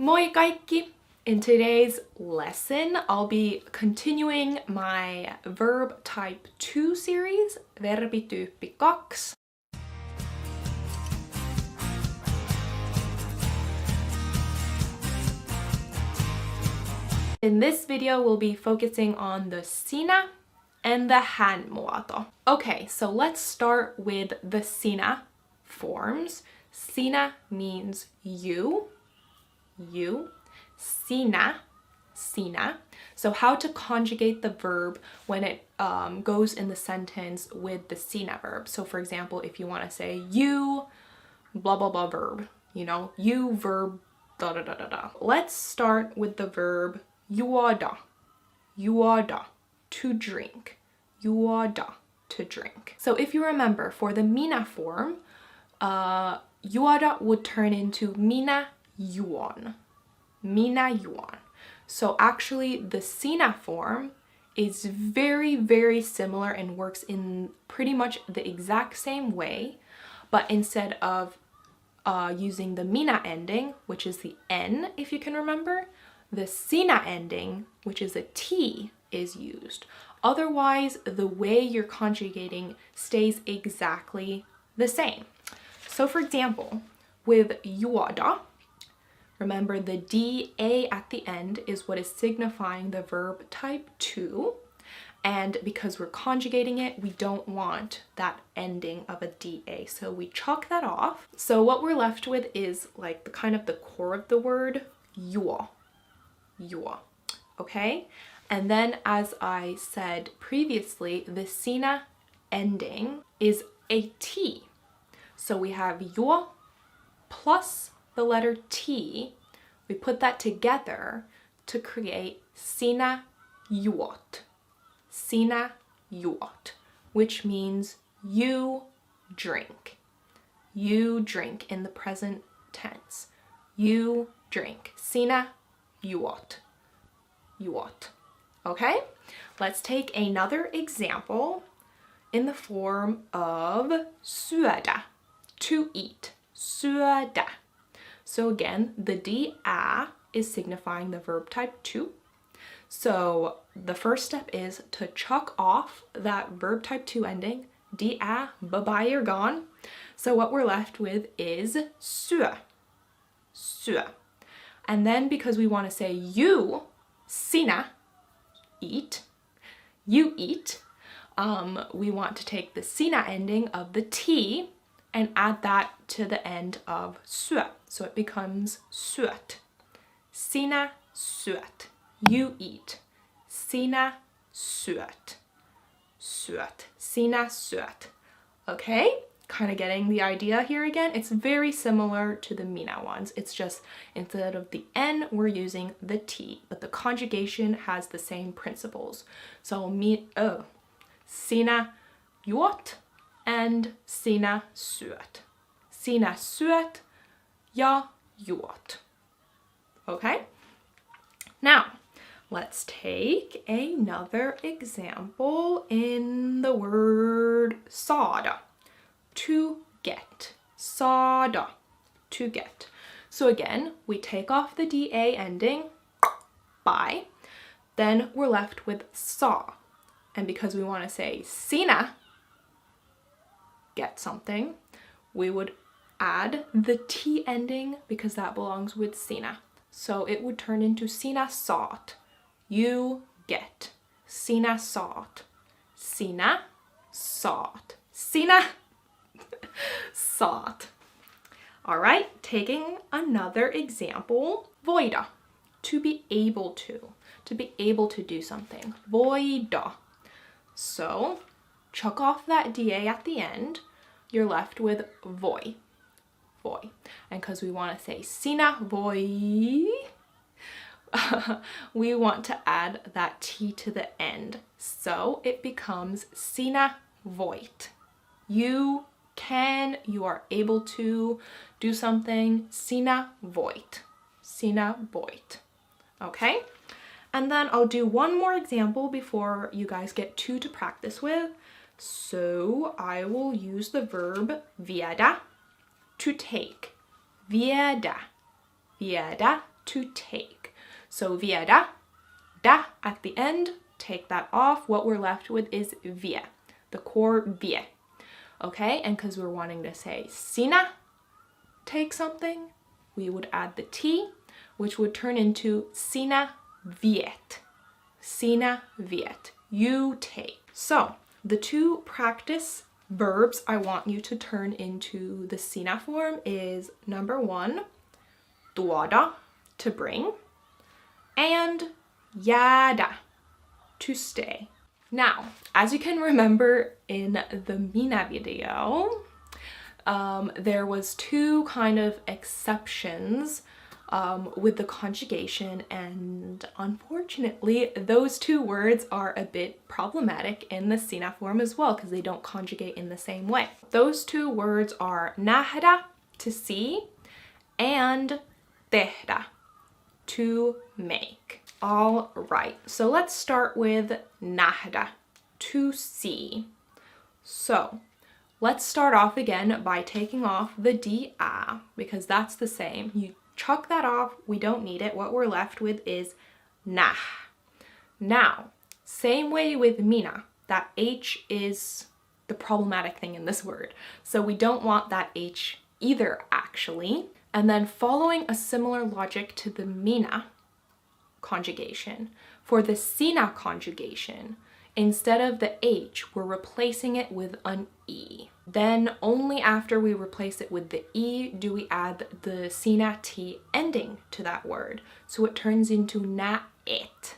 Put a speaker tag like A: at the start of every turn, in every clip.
A: Moi kaikki! In today's lesson, I'll be continuing my verb type 2 series, Verbityyppi 2. In this video, we'll be focusing on the sinä and the hän muoto. Okay, so let's start with the sinä forms. Sinä means you. Sinä, sinä. So how to conjugate the verb when it goes in the sentence with the sinä verb. So for example, if you want to say you, blah, blah, blah verb, you know, you verb, da, da, da, da, da. Let's start with the verb juoda, juoda, to drink, juoda, to drink. So if you remember, for the minä form, juoda would turn into minä juon. Minä juon. So actually the sinä form is very, very similar and works in pretty much the exact same way, but instead of using the minä ending, which is the N, if you can remember, the sinä ending, which is a T, is used. Otherwise, the way you're conjugating stays exactly the same. So for example, with juoda, remember the DA at the end is what is signifying the verb type 2. And because we're conjugating it, we don't want that ending of a DA. So we chalk that off. So what we're left with is like the kind of the core of the word, juo. Juo. Okay? And then as I said previously, the sinä ending is a T. So we have juo plus the letter T, we put that together to create sinä juot. Sinä juot, which means you drink. You drink in the present tense. You drink. Sinä juot. Juot. Okay? Let's take another example in the form of syödä, to eat. Syödä. So again, the DA is signifying the verb type 2. So the first step is to chalk off that verb type 2 ending. DA, bye-bye, you're gone. So what we're left with is syö. Syö. And then because we want to say you, sinä, eat, you eat, we want to take the sinä ending of the T and add that to the end of syö. So it becomes syöt. Sinä syöt. You eat. Sinä syöt. Syöt. Sinä syöt. Okay? Kind of getting the idea here again. It's very similar to the minä ones. It's just instead of the N, we're using the T, but the conjugation has the same principles. So sinä juot and sinä syöt. Sinä syöt ja juot. Okay? Now, let's take another example in the word saada. To get. Saada. To get. So again, we take off the DA ending, by, then we're left with sa. And because we want to say sinä, get something, we would add the T ending because that belongs with sinä. So it would turn into sinä saat. You get. Sinä saat. Sinä saat. Sinä saat. All right, taking another example. Voida. To be able to. To be able to do something. Voida. So chuck off that DA at the end. You're left with voi. Voi. And because we want to say sinä voi, we want to add that T to the end. So it becomes sinä voit. You can, you are able to do something. Sinä voit. Sinä voit. Okay? And then I'll do one more example before you guys get two to practice with. So I will use the verb viedä, to take. Viedä. Viedä, to take. So viedä, da at the end, take that off. What we're left with is vie, the core vie. Okay, and because we're wanting to say sinä, take something, we would add the T, which would turn into sinä viet. Sinä viet. You take. So, the two practice verbs I want you to turn into the sinä form is number 1, tuoda, to bring, and jäädä, to stay. Now, as you can remember in the Minä video, there was two kind of exceptions with the conjugation, and unfortunately those two words are a bit problematic in the Sinä form as well because they don't conjugate in the same way. Those two words are nähdä, to see, and tehdä, to make. All right, so let's start with nähdä, to see. So let's start off again by taking off the DA because that's the same. You chuck that off, we don't need it. What we're left with is nah. Now, same way with minä, that H is the problematic thing in this word. So we don't want that H either actually. And then following a similar logic to the minä conjugation, for the sinä conjugation, instead of the H, we're replacing it with an E. Then only after we replace it with the E do we add the sinä T ending to that word. So it turns into näet.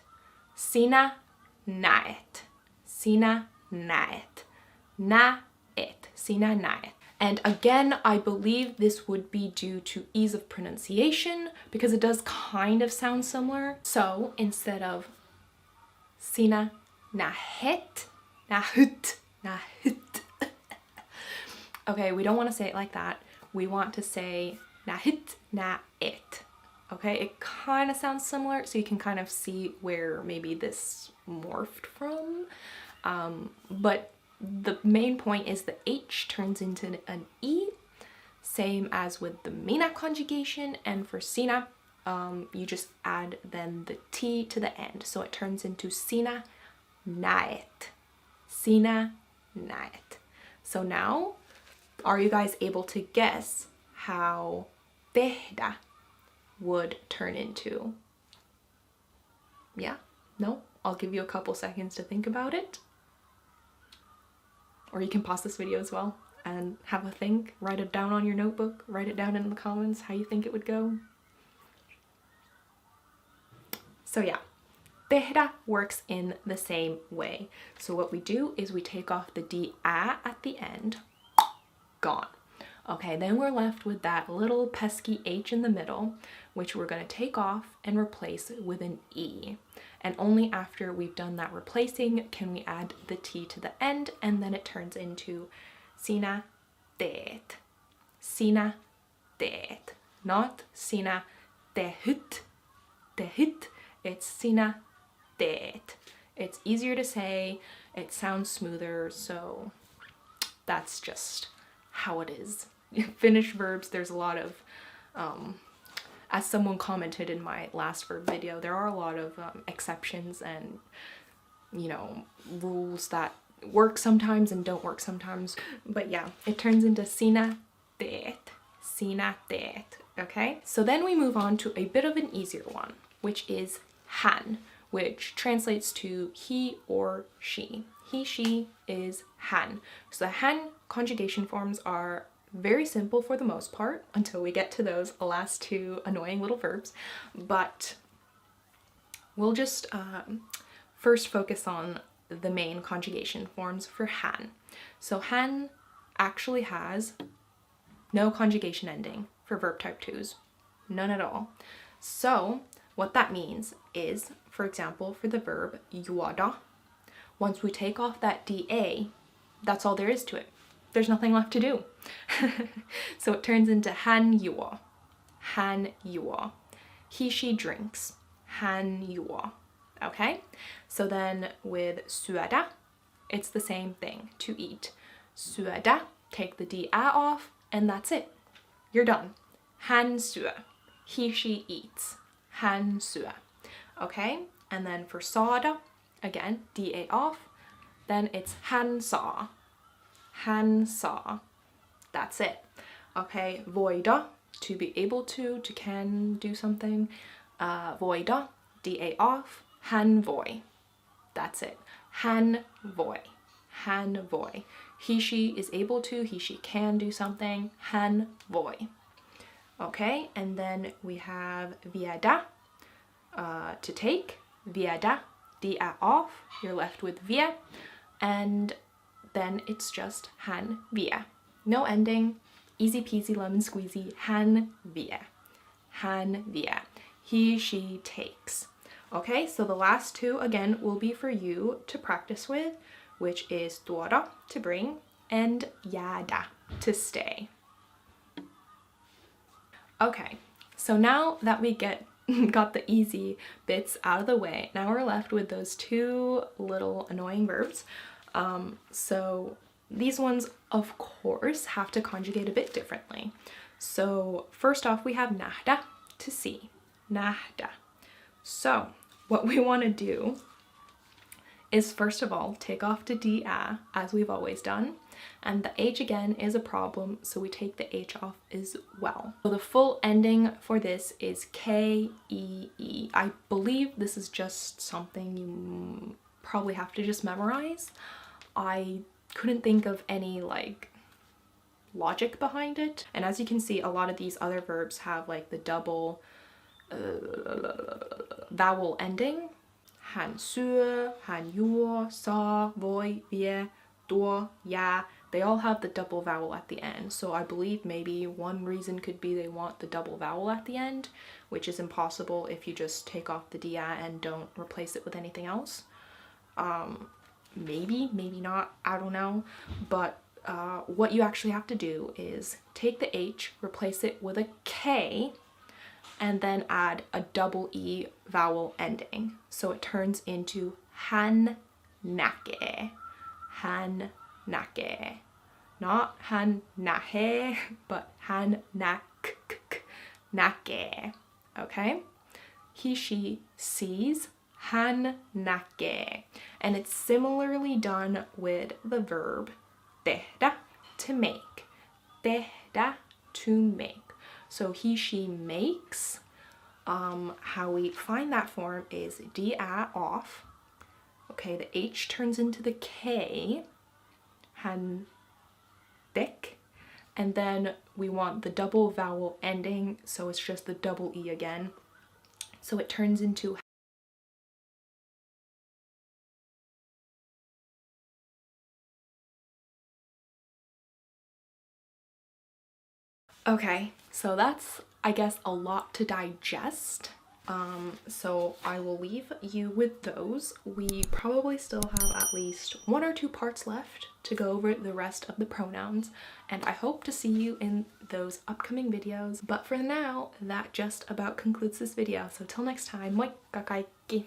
A: Sinä näet. Sinä näet. Näet. Sinä näet. And again, I believe this would be due to ease of pronunciation because it does kind of sound similar. So instead of sinä nähet, nähyt, nähyt. Okay, we don't want to say it like that. We want to say nähyt, näet. Okay, it kind of sounds similar, so you can kind of see where maybe this morphed from. But the main point is the H turns into an E, same as with the minä conjugation, and for sinä, you just add then the T to the end, so it turns into sinä näet. Sinä näet. So now, are you guys able to guess how tehdä would turn into? Yeah? No? I'll give you a couple seconds to think about it. Or you can pause this video as well and have a think, write it down on your notebook, write it down in the comments how you think it would go. So yeah, tehdä works in the same way. So what we do is we take off the DA at the end, gone. Okay, then we're left with that little pesky H in the middle, which we're gonna take off and replace with an E. And only after we've done that replacing can we add the T to the end, and then it turns into sinä teet. Sinä teet. Not sinä tehyt. Tehyt. It's sinä teet. It's easier to say, it sounds smoother, so that's just how it is. Finnish verbs, there's a lot of, as someone commented in my last verb video, there are a lot of exceptions and, you know, rules that work sometimes and don't work sometimes. But yeah, it turns into sinä teet. Sinä teet. Okay? So then we move on to a bit of an easier one, which is hän, which translates to he or she. He, she is hän. So the hän conjugation forms are very simple for the most part until we get to those last two annoying little verbs, but we'll just first focus on the main conjugation forms for hän. So hän actually has no conjugation ending for verb type 2s, none at all. So what that means is, for example, for the verb juoda, once we take off that DA, that's all there is to it. There's nothing left to do. So it turns into hän juo. Hän juo. He, she drinks. Hän juo. Okay? So then with syödä, it's the same thing, to eat. Syödä, take the DA off, and that's it. You're done. Hän syö. He, she eats. hän syö. Okay, and then for saada, again, da off, then it's hän saa. Hän saa. That's it. Okay, voida, to be able to can do something. Voida, da off, hän voi. That's it. Hän voi. Hän voi. He, she is able to, he, she can do something. Hän voi. Okay, and then we have viedä, to take. Viedä, da off, you're left with vie, and then it's just hän vie. No ending, easy peasy lemon squeezy, hän vie. Hän vie. He, she takes. Okay, so the last two again will be for you to practice with, which is tuoda, to bring, and jäädä, to stay. Okay, so now that we got the easy bits out of the way, now we're left with those two little annoying verbs. So these ones, of course, have to conjugate a bit differently. So first off, we have nähdä, to see. Nähdä. So what we want to do is first of all take off the da, as we've always done, and the h again is a problem, so we take the h off as well. So the full ending for this is k-e-e. I believe this is just something you probably have to just memorize. I couldn't think of any like logic behind it, and as you can see, a lot of these other verbs have like the double vowel ending. Hän syö, hän juo, saa, voi, vie, tuo, jää. They all have the double vowel at the end. So I believe maybe one reason could be they want the double vowel at the end, which is impossible if you just take off the dia and don't replace it with anything else. Maybe, maybe not, I don't know. But what you actually have to do is take the H, replace it with a K, and then add a double E vowel ending. So it turns into hän näkee. Hän näkee. Not hän nähee, but hän näkee. Okay? He, she sees. Hän näkee. And it's similarly done with the verb tehdä, to make. Tehdä, to make. So he, she makes. How we find that form is da off. Okay, the H turns into the K. Hän tek. And then we want the double vowel ending, so it's just the double E again. So it turns into okay, so that's, I guess, a lot to digest. So I will leave you with those. We probably still have at least 1 or 2 parts left to go over the rest of the pronouns, and I hope to see you in those upcoming videos. But for now, that just about concludes this video. So till next time, moikka kaikki!